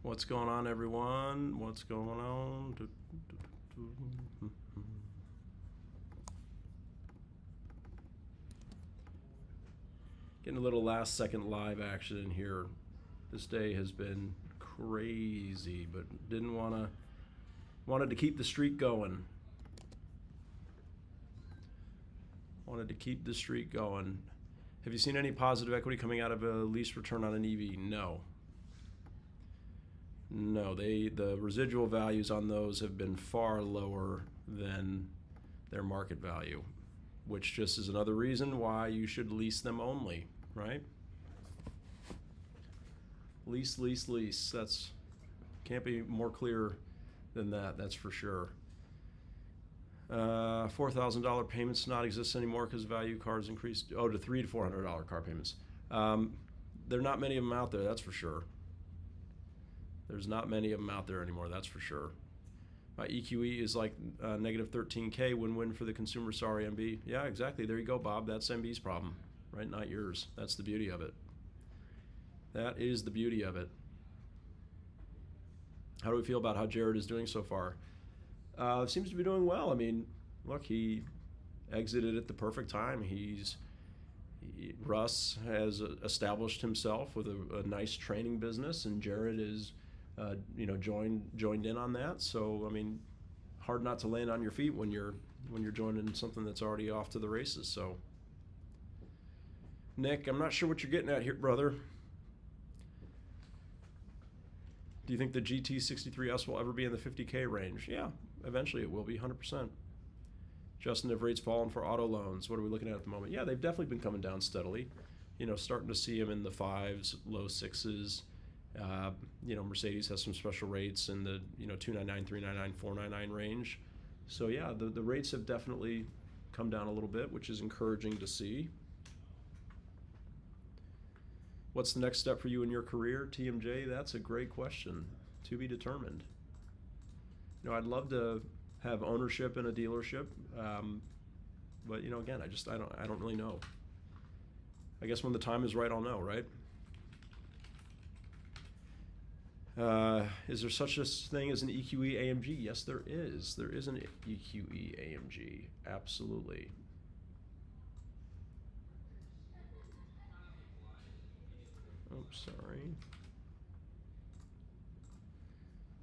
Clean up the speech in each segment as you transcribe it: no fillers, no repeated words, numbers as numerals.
What's going on, everyone? What's going on? Getting a little last second live action in here. This day has been crazy, but wanted to keep the streak going. Wanted to keep the streak going. Have you seen any positive equity coming out of a lease return on an EV? No. No, the residual values on those have been far lower than their market value, which just is another reason why you should lease them only, right? Lease, lease, lease. That's can't be more clear than that, that's for sure. $4,000 payments not exist anymore because value cars increased to $300 to $400 car payments. There are not many of them out there, that's for sure. There's not many of them out there anymore, that's for sure. My EQE is like negative 13K, win-win for the consumer, sorry MB. Yeah, exactly, there you go, Bob. That's MB's problem, right? Not yours. That's the beauty of it. That is the beauty of it. How do we feel about how Jared is doing so far? Seems to be doing well. I mean, look, he exited at the perfect time. Russ has established himself with a nice training business, and Jared is joined in on that. So I mean, hard not to land on your feet when you're joining something that's already off to the races. So Nick, I'm not sure what you're getting at here, brother. Do you think the GT63S will ever be in the 50K range? Yeah, eventually it will be, 100%. Justin, have rates fallen for auto loans? What are we looking at the moment? Yeah, they've definitely been coming down steadily. Starting to see them in the 5s, low 6s. Mercedes has some special rates in the 299, 399, 499 range. So yeah, the rates have definitely come down a little bit, which is encouraging to see. What's the next step for you in your career, TMJ? That's a great question. To be determined. I'd love to have ownership in a dealership, but again, I don't really know. I guess when the time is right, I'll know, right? Is there such a thing as an EQE AMG? Yes, there is. There is an EQE AMG. Absolutely. Oops, sorry.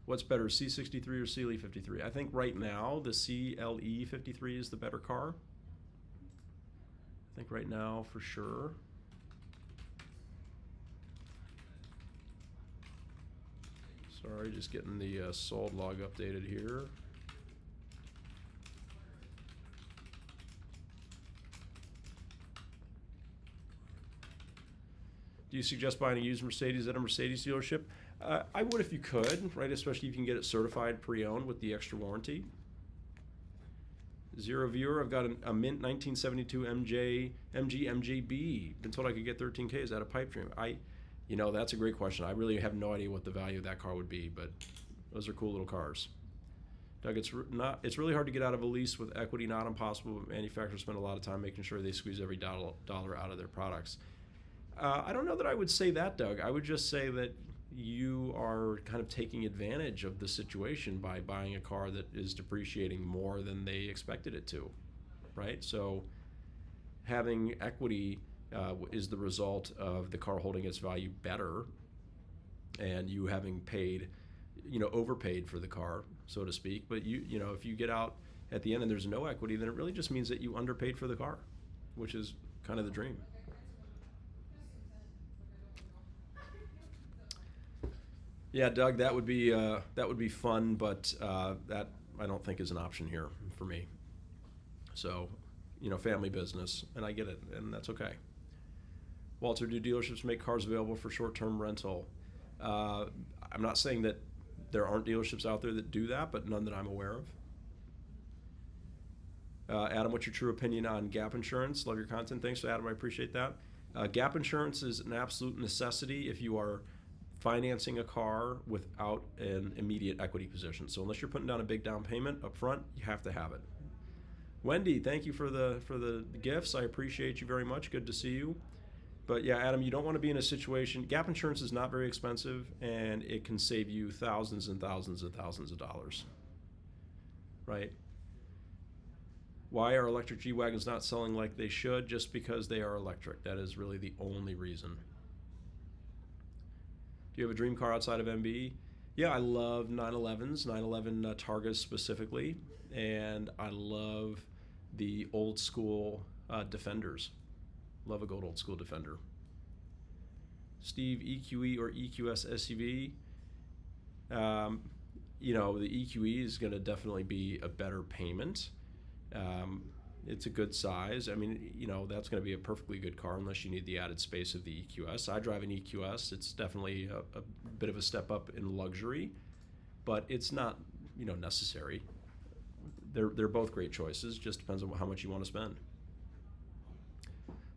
What's better, C63 or CLE53? I think right now the CLE53 is the better car. I think right now for sure. Sorry, just getting the sold log updated here. Do you suggest buying a used Mercedes at a Mercedes dealership? I would if you could, right? Especially if you can get it certified pre-owned with the extra warranty. Zero viewer, I've got a mint 1972 MG MGB. Been told I could get 13K. Is that a pipe dream? That's a great question. I really have no idea what the value of that car would be, but those are cool little cars. Doug, it's really hard to get out of a lease with equity, not impossible, but manufacturers spend a lot of time making sure they squeeze every dollar out of their products. I don't know that I would say that, Doug. I would just say that you are kind of taking advantage of the situation by buying a car that is depreciating more than they expected it to, right? So having equity is the result of the car holding its value better and you having paid, overpaid for the car, so to speak. But if you get out at the end and there's no equity, then it really just means that you underpaid for the car, which is kind of the dream. Yeah, Doug, that would be fun, but that I don't think is an option here for me. So, family business, and I get it, and that's okay. Walter, do dealerships make cars available for short-term rental? I'm not saying that there aren't dealerships out there that do that, but none that I'm aware of. Adam, what's your true opinion on gap insurance? Love your content. Thanks, Adam. I appreciate that. Gap insurance is an absolute necessity if you are financing a car without an immediate equity position. So unless you're putting down a big down payment up front, you have to have it. Wendy, thank you for the gifts. I appreciate you very much. Good to see you. But yeah, Adam, you don't want to be in a situation. Gap insurance is not very expensive, and it can save you thousands and thousands and thousands of dollars. Right? Why are electric G wagons not selling like they should? Just because they are electric. That is really the only reason. Do you have a dream car outside of MB? Yeah, I love 911s, 911 Targas specifically, and I love the old school Defenders. Love a good old school Defender. Steve, EQE or EQS SUV? You know, the EQE is going to definitely be a better payment. It's a good size. I mean, you know, that's going to be a perfectly good car unless you need the added space of the EQS. I drive an EQS. It's definitely a bit of a step up in luxury, but it's not, you know, necessary. They're both great choices. Just depends on how much you want to spend.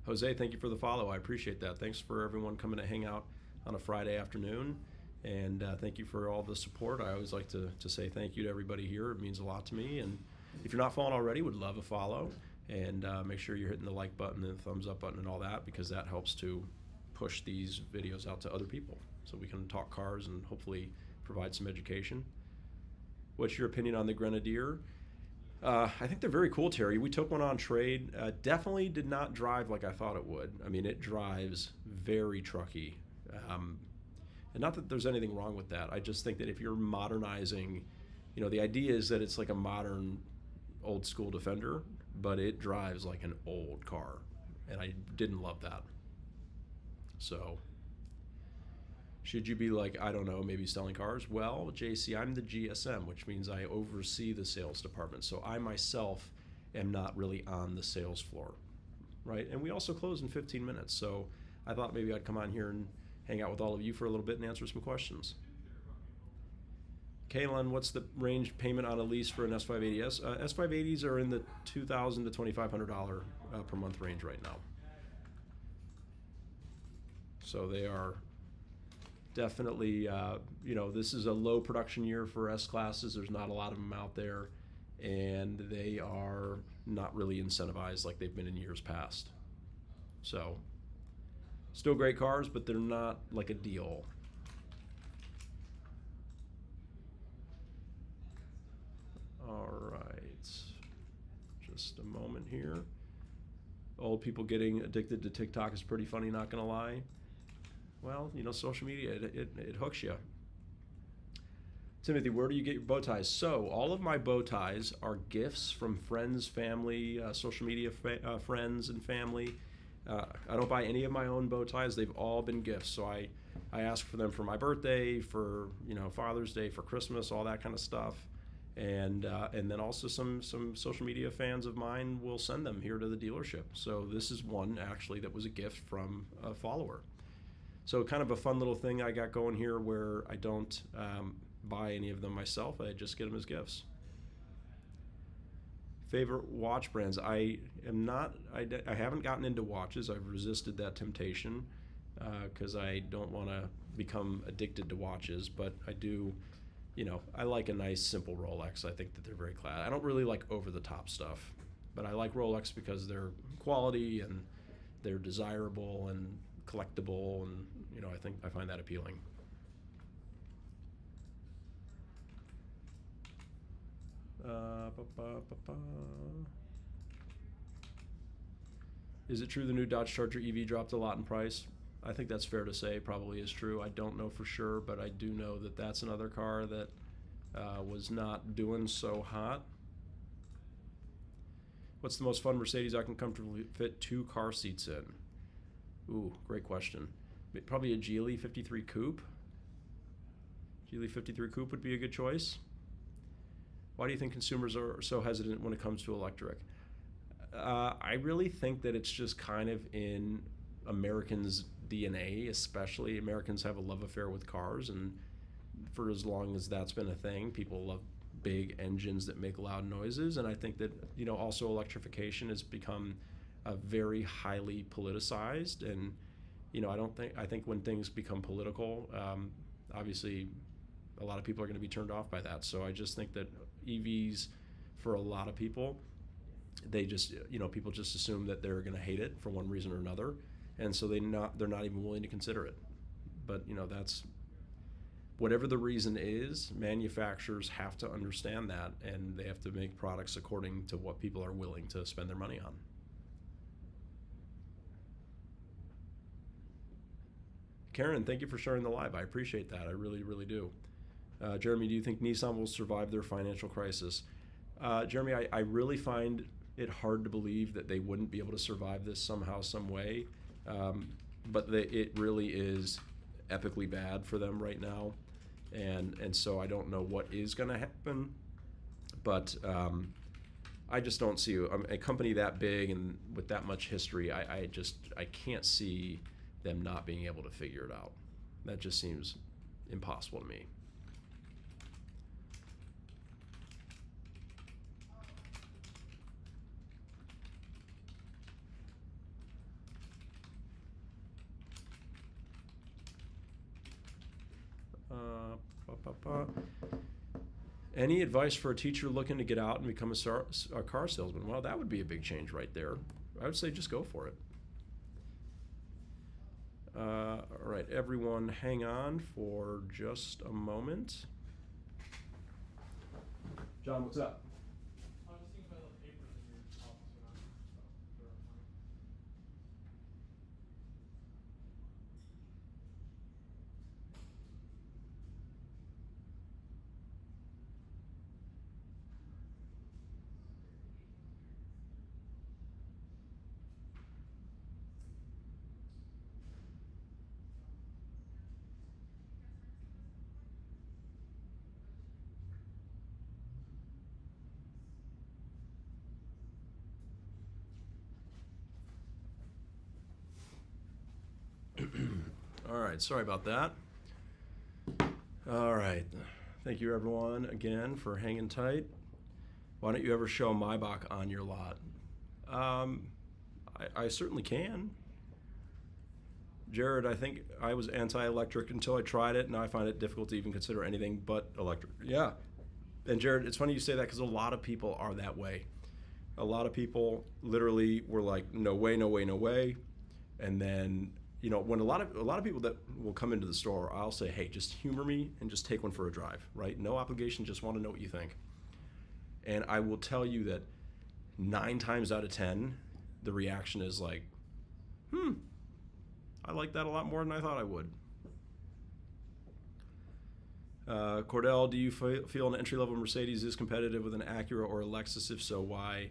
Jose, thank you for the follow. I appreciate that. Thanks for everyone coming to hang out on a Friday afternoon. And thank you for all the support. I always like to say thank you to everybody here. It means a lot to me. And if you're not following already, would love a follow. And make sure you're hitting the like button and the thumbs up button and all that, because that helps to push these videos out to other people so we can talk cars and hopefully provide some education. What's your opinion on the Grenadier? I think they're very cool, Terry. We took one on trade. Definitely did not drive like I thought it would. I mean, it drives very trucky. And not that there's anything wrong with that. I just think that if you're modernizing, you know, the idea is that it's like a modern old school Defender, but it drives like an old car. And I didn't love that. So should you be like, I don't know, maybe selling cars? Well, JC, I'm the GSM, which means I oversee the sales department. So I myself am not really on the sales floor, right? And we also close in 15 minutes. So I thought maybe I'd come on here and hang out with all of you for a little bit and answer some questions. Kaylin, what's the range payment on a lease for an S580S? S580s are in the $2,000 to $2,500 per month range right now. So they are definitely, you know, this is a low production year for S-classes. There's not a lot of them out there, and they are not really incentivized like they've been in years past. So still great cars, but they're not like a deal. All right, just a moment here. Old people getting addicted to TikTok is pretty funny, not gonna lie. Well, you know, social media, it hooks you. Timothy, where do you get your bow ties? So all of my bow ties are gifts from friends, family, social media friends and family. I don't buy any of my own bow ties. They've all been gifts. So I ask for them for my birthday, for, you know, Father's Day, for Christmas, all that kind of stuff. And then also some social media fans of mine will send them here to the dealership. So this is one actually that was a gift from a follower. So kind of a fun little thing I got going here where I don't buy any of them myself. I just get them as gifts. Favorite watch brands? I haven't gotten into watches. I've resisted that temptation because I don't want to become addicted to watches, but I do, you know, I like a nice simple Rolex. I think that they're very classy. I don't really like over the top stuff, but I like Rolex because they're quality and they're desirable and collectible, and you know, I find that appealing. Is it true the new Dodge Charger EV dropped a lot in price? I think that's fair to say, probably is true. I don't know for sure, but I do know that that's another car that was not doing so hot. What's the most fun Mercedes I can comfortably fit 2 car seats in? Ooh, great question. Probably a Geely 53 Coupe. Geely 53 Coupe would be a good choice. Why do you think consumers are so hesitant when it comes to electric? I really think that it's just kind of in Americans' DNA, especially. Americans have a love affair with cars, and for as long as that's been a thing, people love big engines that make loud noises. And I think that, you know, also electrification has become very highly politicized, and you know, I think when things become political, obviously a lot of people are going to be turned off by that. So I just think that EVs, for a lot of people, they just, you know, people just assume that they're going to hate it for one reason or another, and so they're not even willing to consider it. But that's whatever the reason is. Manufacturers have to understand that, and they have to make products according to what people are willing to spend their money on. Karen, thank you for sharing the live. I appreciate that. I really, really do. Jeremy, do you think Nissan will survive their financial crisis? Jeremy, I really find it hard to believe that they wouldn't be able to survive this somehow, some way. But it really is epically bad for them right now. And so I don't know what is going to happen. But I just don't see a company that big and with that much history. I can't see them not being able to figure it out. That just seems impossible to me. Any advice for a teacher looking to get out and become a car salesman? Well, that would be a big change right there. I would say just go for it. All right, everyone, hang on for just a moment. John, what's up? I was just thinking about the papers in your office or not. So they're fine. All right, sorry about that. All right, thank you everyone again for hanging tight. Why don't you ever show Maybach on your lot? I certainly can. Jared, I think I was anti-electric until I tried it. Now I find it difficult to even consider anything but electric. Yeah. And Jared, it's funny you say that because a lot of people are that way. A lot of people literally were like, no way, no way, no way. And then, when a lot of people that will come into the store, I'll say, hey, just humor me and just take one for a drive, right? No obligation, just want to know what you think. And I will tell you that 9 times out of 10, the reaction is like, I like that a lot more than I thought I would. Cordell, do you feel an entry-level Mercedes is competitive with an Acura or a Lexus? If so, why?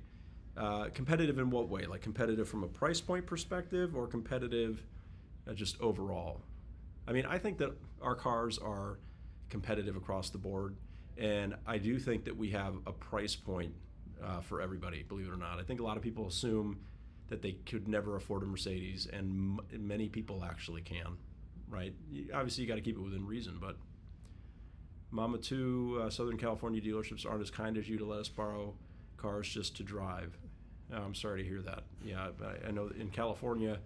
Competitive in what way? Like competitive from a price point perspective, or competitive just overall? I mean, I think that our cars are competitive across the board, and I do think that we have a price point for everybody, believe it or not. I think a lot of people assume that they could never afford a Mercedes, and many people actually can, right? Obviously, you got to keep it within reason, but Mama 2, Southern California dealerships aren't as kind as you to let us borrow cars just to drive. I'm sorry to hear that. Yeah, I know in California,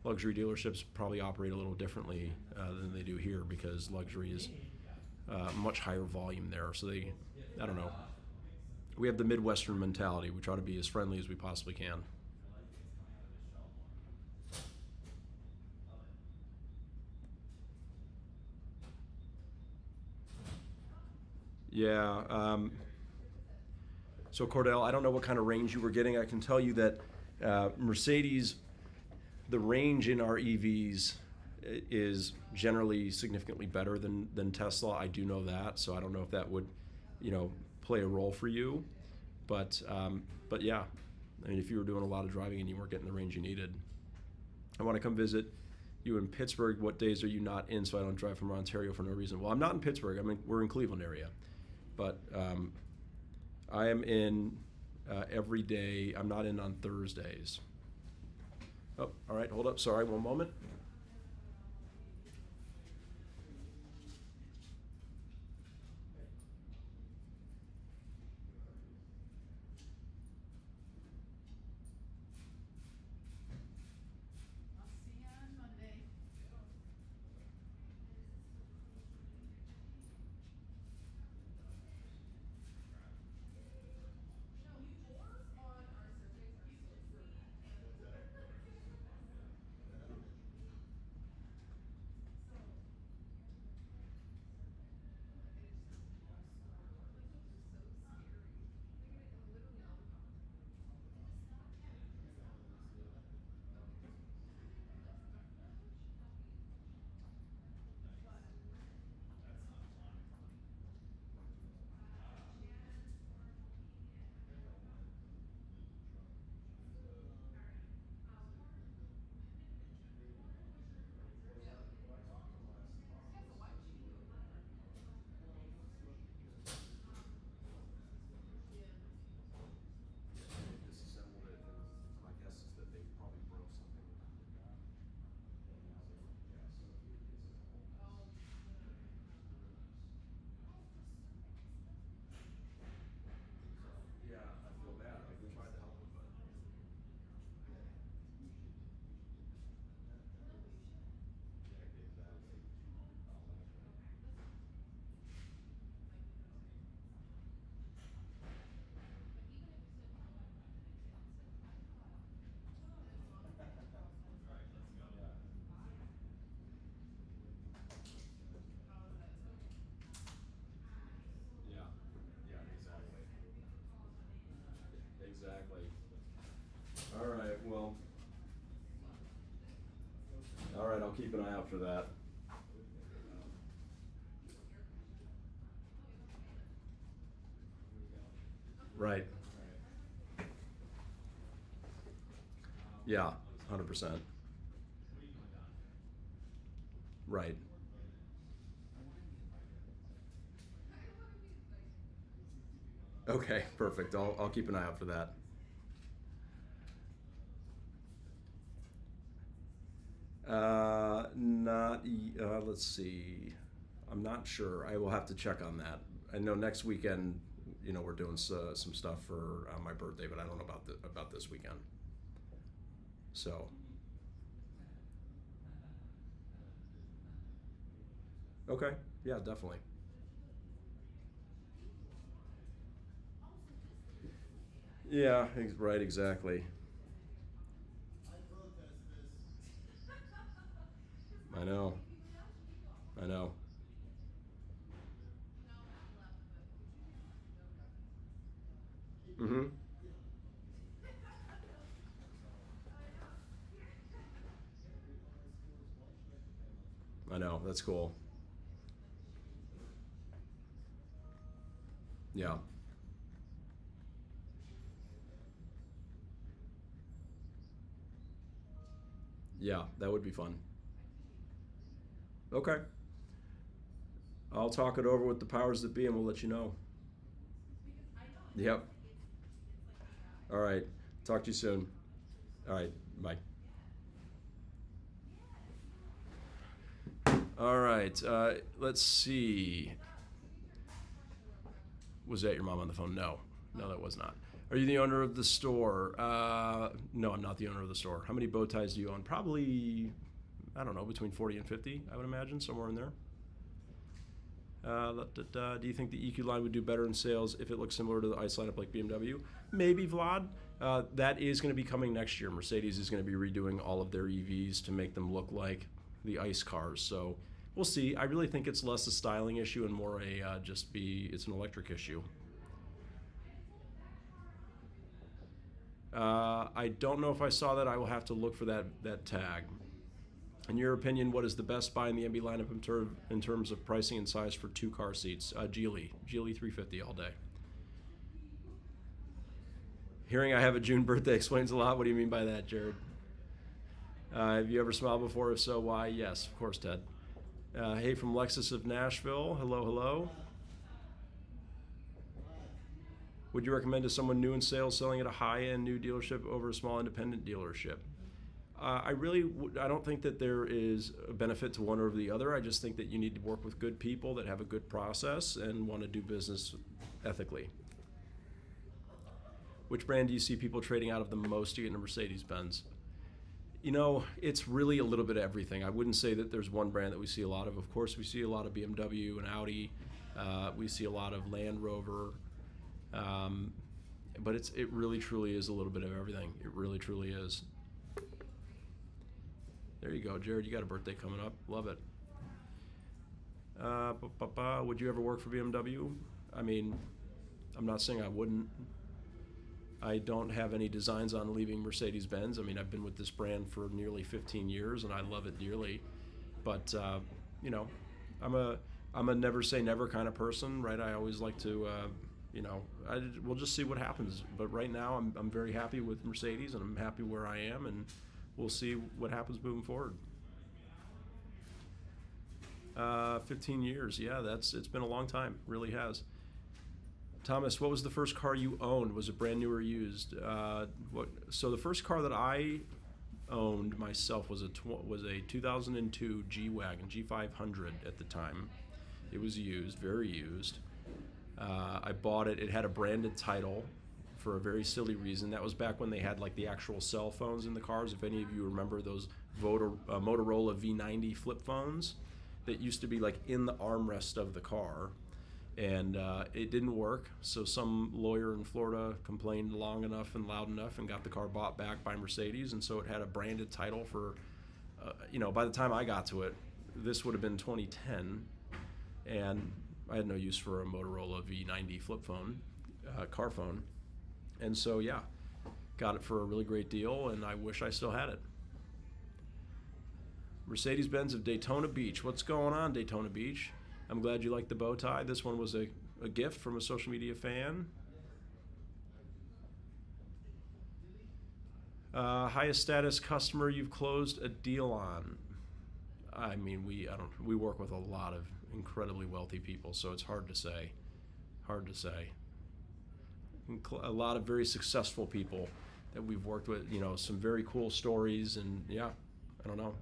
luxury dealerships probably operate a little differently than they do here, because luxury is much higher volume there. So I don't know. We have the Midwestern mentality. We try to be as friendly as we possibly can. Yeah. So Cordell, I don't know what kind of range you were getting. I can tell you that Mercedes, the range in our EVs is generally significantly better than Tesla. I do know that, so I don't know if that would, play a role for you. But yeah, I mean, if you were doing a lot of driving and you weren't getting the range you needed. I want to come visit you in Pittsburgh. What days are you not in, so I don't drive from Ontario for no reason? Well, I'm not in Pittsburgh. We're in Cleveland area. But I am in every day. I'm not in on Thursdays. Oh, all right, hold up. Sorry, one moment. I'll see you on Monday. right, I'll keep an eye out for that. Right. Yeah, 100%. Right. Okay, perfect. I'll keep an eye out for that. Let's see. I'm not sure. I will have to check on that. I know next weekend, we're doing some stuff for my birthday, but I don't know about this weekend. So, okay, yeah, definitely. Yeah, right, exactly. I know. I know. Mm-hmm. I know. That's cool. Yeah. Yeah, that would be fun. Okay. I'll talk it over with the powers that be and we'll let you know. Yep. All right. Talk to you soon. All right. Bye. All right. Let's see. Was that your mom on the phone? No. No, that was not. Are you the owner of the store? No, I'm not the owner of the store. How many bow ties do you own? Probably, I don't know, between 40 and 50, I would imagine, somewhere in there. Do you think the EQ line would do better in sales if it looks similar to the ICE lineup like BMW? Maybe, Vlad. That is going to be coming next year. Mercedes is going to be redoing all of their EVs to make them look like the ICE cars. So we'll see. I really think it's less a styling issue and more it's an electric issue. I don't know if I saw that. I will have to look for that tag. In your opinion, what is the best buy in the MB lineup in terms of pricing and size for 2 car seats? Geely 350 all day. Hearing I have a June birthday explains a lot. What do you mean by that, Jared? Have you ever smiled before? If so, why? Yes, of course, Ted. Hey, from Lexus of Nashville. Hello, hello. Would you recommend to someone new in sales selling at a high-end new dealership over a small independent dealership? I don't think that there is a benefit to one over the other. I just think that you need to work with good people that have a good process and want to do business ethically. Which brand do you see people trading out of the most to get into Mercedes-Benz? It's really a little bit of everything. I wouldn't say that there's one brand that we see a lot of. Of course, we see a lot of BMW and Audi. We see a lot of Land Rover. But it really, truly is a little bit of everything. It really, truly is. There you go, Jared. You got a birthday coming up. Love it. Would you ever work for BMW? I mean, I'm not saying I wouldn't. I don't have any designs on leaving Mercedes-Benz. I mean, I've been with this brand for nearly 15 years, and I love it dearly. But I'm a never say never kind of person, right? I always like to, we'll just see what happens. But right now, I'm very happy with Mercedes, and I'm happy where I am, and we'll see what happens moving forward. 15 years, yeah, it's been a long time, really has. Thomas, what was the first car you owned? Was it brand new or used? So the first car that I owned myself was a 2002 G-Wagon, G500 at the time. It was used, very used. I bought it. It had a branded title for a very silly reason. That was back when they had like the actual cell phones in the cars. If any of you remember those Motorola V90 flip phones that used to be like in the armrest of the car. And it didn't work, so some lawyer in Florida complained long enough and loud enough and got the car bought back by Mercedes, and so it had a branded title for, by the time I got to it, this would have been 2010, and I had no use for a Motorola V90 flip phone, car phone, and so yeah, got it for a really great deal, and I wish I still had it. Mercedes-Benz of Daytona Beach. What's going on, Daytona Beach? I'm glad you like the bow tie. This one was a gift from a social media fan. Highest status customer you've closed a deal on. I mean, we work with a lot of incredibly wealthy people, so it's hard to say. Hard to say. A lot of very successful people that we've worked with, you know, some very cool stories, and yeah, I don't know.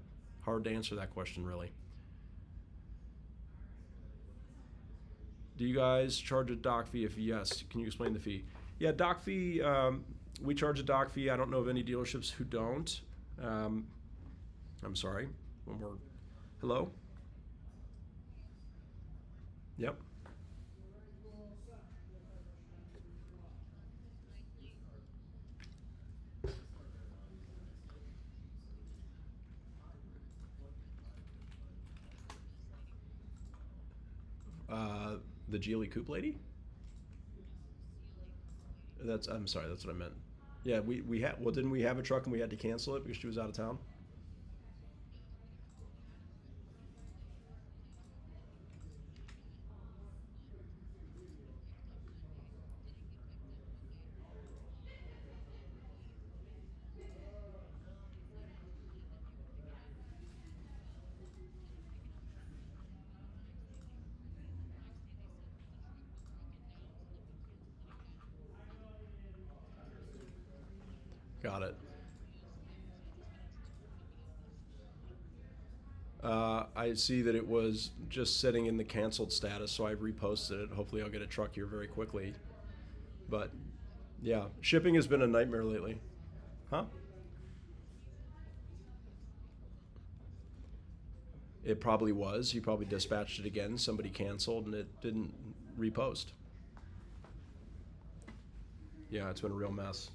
Hard to answer that question, really. Do you guys charge a dock fee? If yes, can you explain the fee? Yeah, dock fee, we charge a dock fee. I don't know of any dealerships who don't. I'm sorry. One more. Hello? Yep. The Geely Coupe lady? I'm sorry, that's what I meant. Yeah, we had, well, didn't we have a truck and we had to cancel it because she was out of town? Got it. I see that it was just sitting in the canceled status, so I've reposted it. Hopefully, I'll get a truck here very quickly. But yeah, shipping has been a nightmare lately. Huh? It probably was. He probably dispatched it again. Somebody canceled and it didn't repost. Yeah, it's been a real mess.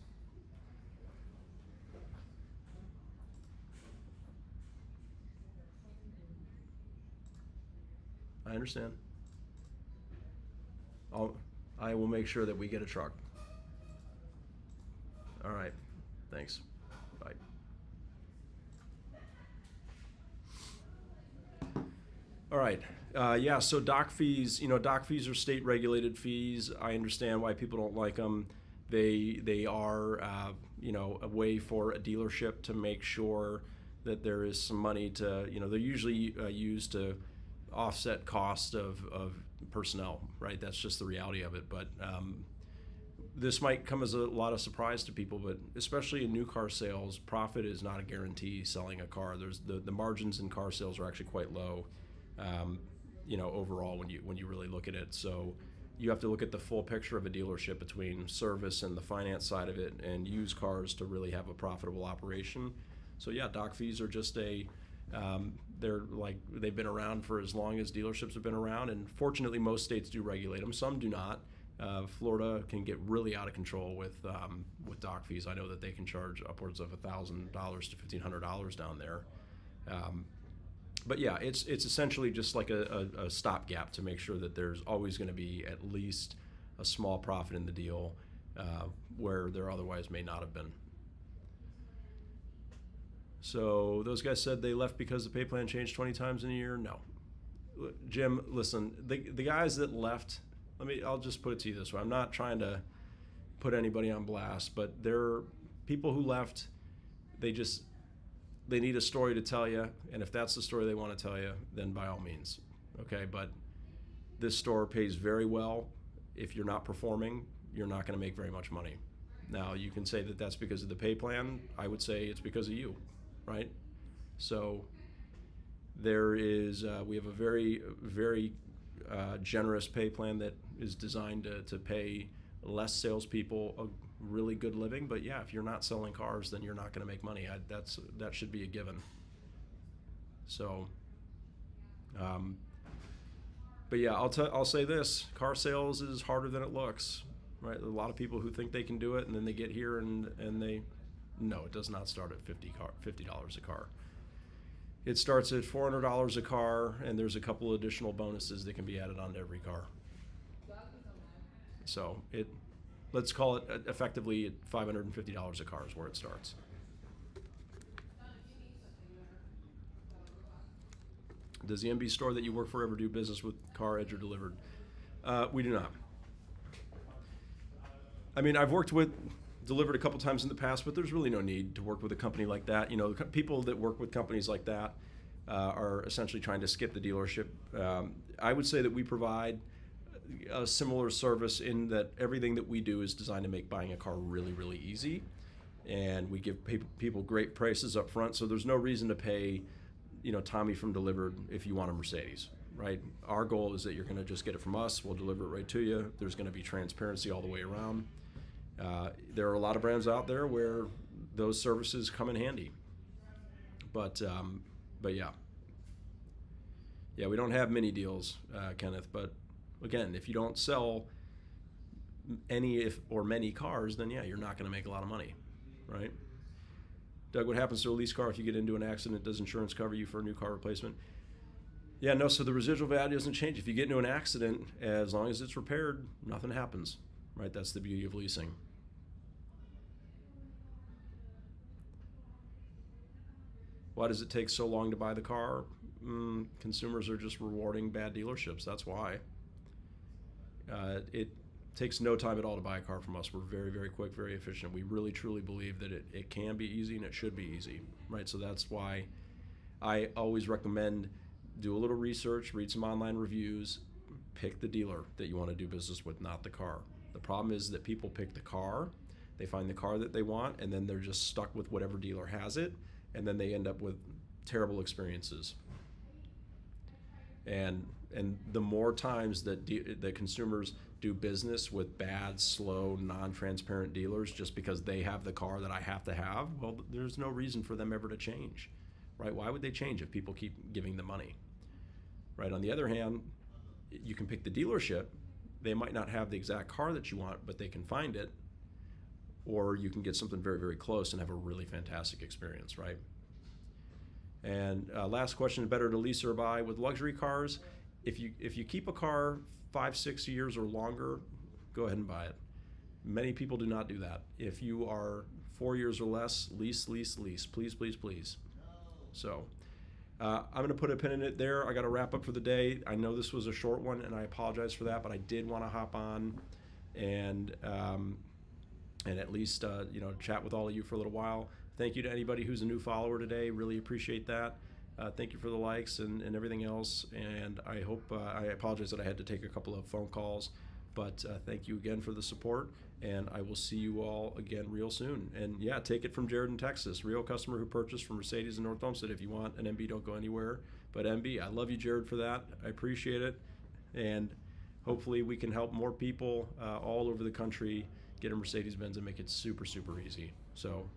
I understand. I will make sure that we get a truck. All right. Thanks. Bye. All right. Yeah, so dock fees, dock fees are state regulated fees. I understand why people don't like them. They are, a way for a dealership to make sure that there is some money to, they're usually used to offset cost of personnel, right? That's just the reality of it. But this might come as a lot of surprise to people, but especially in new car sales, profit is not a guarantee selling a car. There's the margins in car sales are actually quite low, overall when you really look at it. So you have to look at the full picture of a dealership between service and the finance side of it and used cars to really have a profitable operation. So yeah, dock fees are just they've been around for as long as dealerships have been around, and fortunately most states do regulate them. Some do not. Florida can get really out of control with dock fees. I know that they can charge upwards of $1,000 to $1,500 down there. But yeah, it's essentially just like a stopgap to make sure that there's always going to be at least a small profit in the deal where there otherwise may not have been. So those guys said they left because the pay plan changed 20 times in a year. No, Jim, listen, the guys that left. I'll just put it to you this way. I'm not trying to put anybody on blast, but there are people who left. They need a story to tell you, and if that's the story they want to tell you, then by all means, okay? But this store pays very well. If you're not performing, you're not going to make very much money. Now, you can say that that's because of the pay plan. I would say it's because of you, right? So there is, we have a very, very generous pay plan that is designed to pay less salespeople a really good living. But yeah, if you're not selling cars, then you're not going to make money. That should be a given. So, but yeah, I'll say this: car sales is harder than it looks. Right? There are a lot of people who think they can do it, and then they get here and no, it does not start at $50 a car. It starts at $400 a car, and there's a couple additional bonuses that can be added onto every car. So let's call it effectively $550 a car is where it starts. Does the MB store that you work for ever do business with Car Edge or Delivered? We do not. I mean, I've worked with Delivered a couple times in the past, but there's really no need to work with a company like that. You know, people that work with companies like that are essentially trying to skip the dealership. I would say that we provide a similar service in that everything that we do is designed to make buying a car really, really easy. And we give people great prices up front, so there's no reason to pay, you know, Tommy from Delivered if you want a Mercedes, right? Our goal is that you're going to just get it from us. We'll deliver it right to you. There's going to be transparency all the way around. There are a lot of brands out there where those services come in handy, but yeah, we don't have many deals, Kenneth. But again, if you don't sell any or many cars, then yeah, you're not going to make a lot of money, right? Doug, what happens to a lease car if you get into an accident? Does insurance cover you for a new car replacement? Yeah, no, so the residual value doesn't change. If you get into an accident, as long as it's repaired, nothing happens, right? That's the beauty of leasing. Why does it take so long to buy the car? Consumers are just rewarding bad dealerships, that's why. It takes no time at all to buy a car from us. We're very, very quick, very efficient. We really, truly believe that it can be easy and it should be easy, right? So that's why I always recommend do a little research, read some online reviews, pick the dealer that you want to do business with, not the car. The problem is that people pick the car, they find the car that they want, and then they're just stuck with whatever dealer has it, and then they end up with terrible experiences. And the more times that consumers do business with bad, slow, non-transparent dealers just because they have the car that I have to have, well, there's no reason for them ever to change, right? Why would they change if people keep giving them money, right? On the other hand, you can pick the dealership. They might not have the exact car that you want, but they can find it, or you can get something very, very close and have a really fantastic experience, right? And last question, better to lease or buy? With luxury cars, if you keep a car 5-6 years or longer, go ahead and buy it. Many people do not do that. If you are 4 years or less, lease, please, please, please. So I'm going to put a pin in it there. I got to wrap up for the day. I know this was a short one, and I apologize for that, but I did want to hop on and at least chat with all of you for a little while. Thank you to anybody who's a new follower today. Really appreciate that. Thank you for the likes and everything else. And I hope, I apologize that I had to take a couple of phone calls, but thank you again for the support. And I will see you all again real soon. And yeah, take it from Jared in Texas, real customer who purchased from Mercedes in North Homestead. If you want an MB, don't go anywhere. But MB, I love you, Jared, for that. I appreciate it. And hopefully we can help more people all over the country get a Mercedes-Benz and make it super, super easy. So